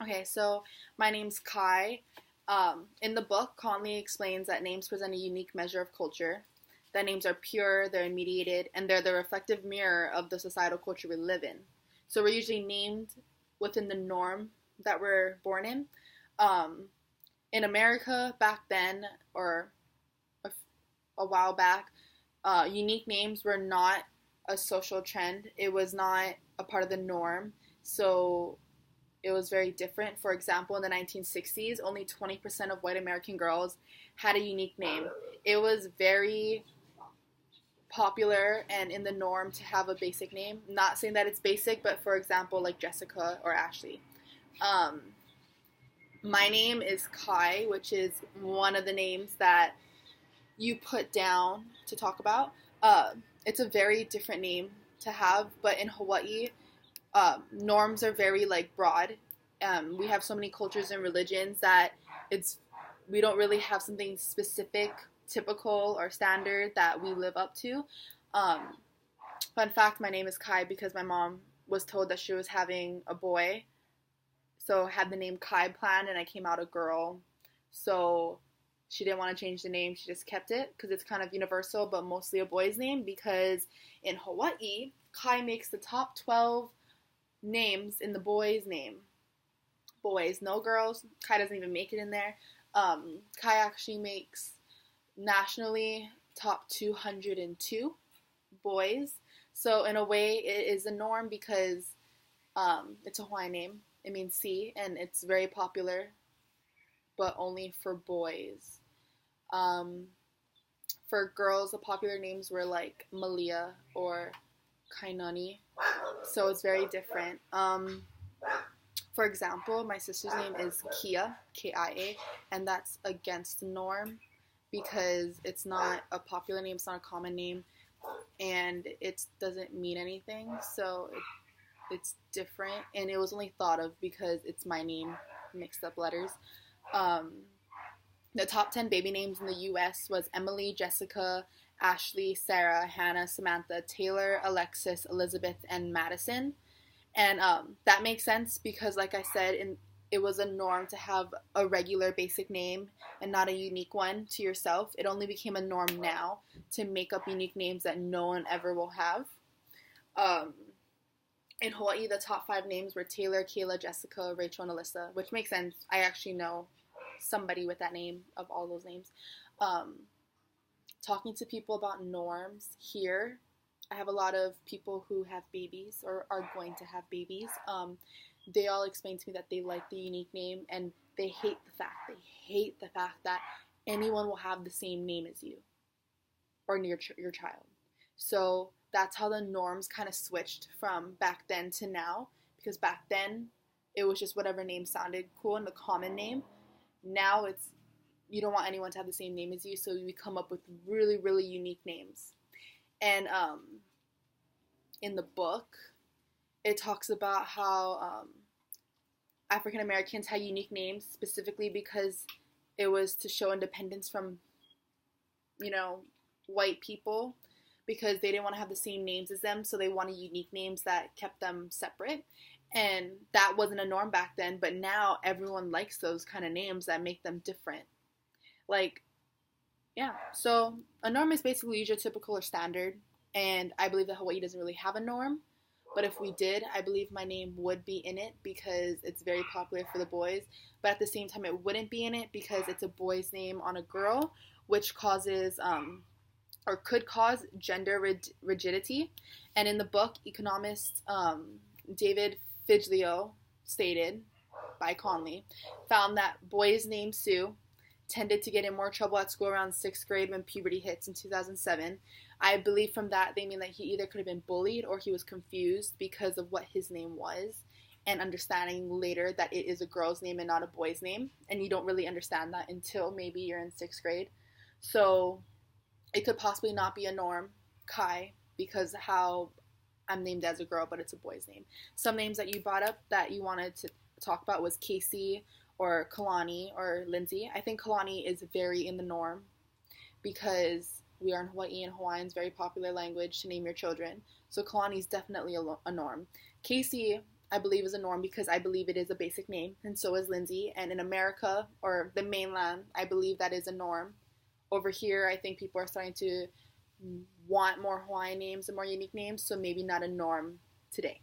Okay, so my name's Kai. In the book, Conley explains that names present a unique measure of culture. That names are pure, they're mediated, and they're the reflective mirror of the societal culture we live in. So we're usually named within the norm that we're born in. Um, in America, back then, or a, a while back, unique names were not a social trend. It was not a part of the norm. So it was very different. For example, in the 1960s, only 20% of white American girls had a unique name. It was very popular and in the norm to have a basic name. Not saying that it's basic, but for example, like Jessica or Ashley. Um, my name is Kai, which is one of the names that you put down to talk about. It's a very different name to have, but in Hawaii, norms are very like broad. We have so many cultures and religions that it's we don't really have something specific, typical, or standard that we live up to. Um, Fun fact: my name is Kai because my mom was told that she was having a boy, so had the name Kai planned, and I came out a girl. So she didn't want to change the name; she just kept it because it's kind of universal, but mostly a boy's name. Because in Hawaii, Kai makes the top 12 names in the boys' name. Boys, no girls. Kai doesn't even make it in there. Kai actually makes nationally top 202 boys. So in a way, it is a norm because it's a Hawaiian name. It means sea, and it's very popular, but only for boys. Um, for girls, the popular names were like Malia or Kainani. So it's very different. For example, my sister's name is Kia, Kia, and that's against the norm because it's not a popular name, it's not a common name, and it doesn't mean anything. So it's different, and it was only thought of because it's my name, mixed up letters. Um, the top 10 baby names in the U.S. was Emily, Jessica, Ashley, Sarah, Hannah, Samantha, Taylor, Alexis, Elizabeth, and Madison. And that makes sense because, like I said, it was a norm to have a regular basic name and not a unique one to yourself. It only became a norm now to make up unique names that no one ever will have. Um, in Hawaii, the top 5 names were Taylor, Kayla, Jessica, Rachel, and Alyssa, which makes sense. I actually know somebody with that name of all those names. Um, Talking to people about norms here, I have a lot of people who have babies or are going to have babies. They all explain to me that they like the unique name and they hate the fact that anyone will have the same name as you or your child. So that's how the norms kind of switched from back then to now. Because back then, it was just whatever name sounded cool and the common name. Now it's you don't want anyone to have the same name as you, so we come up with really, really unique names. And in the book, it talks about how African Americans had unique names specifically because it was to show independence from, you know, white people because they didn't want to have the same names as them, so they wanted unique names that kept them separate. And that wasn't a norm back then, but now everyone likes those kind of names that make them different. Like, yeah. So a norm is basically usual, typical, or standard. And I believe that Hawaii doesn't really have a norm. But if we did, I believe my name would be in it because it's very popular for the boys. But at the same time, it wouldn't be in it because it's a boy's name on a girl, which causes or could cause gender rigidity. And in the book, economist David Figlio stated by Conley found that boys named Sue tended to get in more trouble at school around 6th grade when puberty hits in 2007. I believe from that they mean that he either could have been bullied or he was confused because of what his name was and understanding later that it is a girl's name and not a boy's name. And you don't really understand that until maybe you're in 6th grade. So it could possibly not be a norm, Kai, because how I'm named as a girl, but it's a boy's name. Some names that you brought up that you wanted to talk about was Casey or Kalani or Lindsay. I think Kalani is very in the norm because we are in Hawaii and Hawaiian's very popular language to name your children. So Kalani is definitely a norm. Casey I believe is a norm because I believe it is a basic name, and so is Lindsay. And in America, or the mainland, I believe that is a norm. Over here, I think people are starting to want more Hawaiian names and more unique names, so maybe not a norm today.